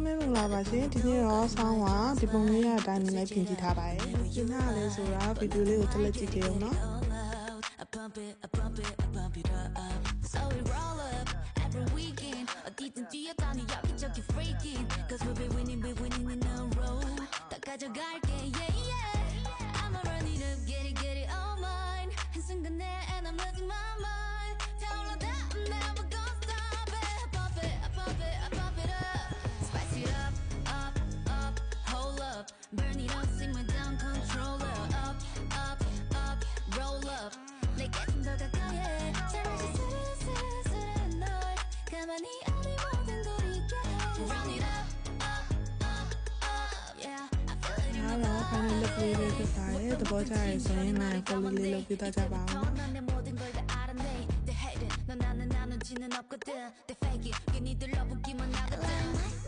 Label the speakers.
Speaker 1: မင်းမင်္ဂလာပါရှင်ဒီနေ့တော့ဆောင်းပါဒီပုံလေးရအတိုင်းလေးပြင်ကြည့်ထားပါတယ်ပြင်ထားရလဲဆိုတာဗီဒီယိုလေးကိုတစ်လက်ကြည့်ကြအောင်နော်
Speaker 2: Burn it up, sing my down controller. Up, up, up, roll up. 내게 좀 더 가까이 잠시 스르스르스르한 널 가만히 아니 모든 걸 잊게 Run it up, up, up, up. Yeah, I feel it in my body.
Speaker 1: ဖိုင်နယ်လက်လေးလေးဖြစ်ပါတယ်သဘောကျရဆိုရင်လည်းကိုလေးလေးလုပ်ပြသကြပါဦး
Speaker 2: 내 모든 걸 다 알아내 They hate it 너 나는 지는 없거든 They fake it 괜히들 러붙기만 하거든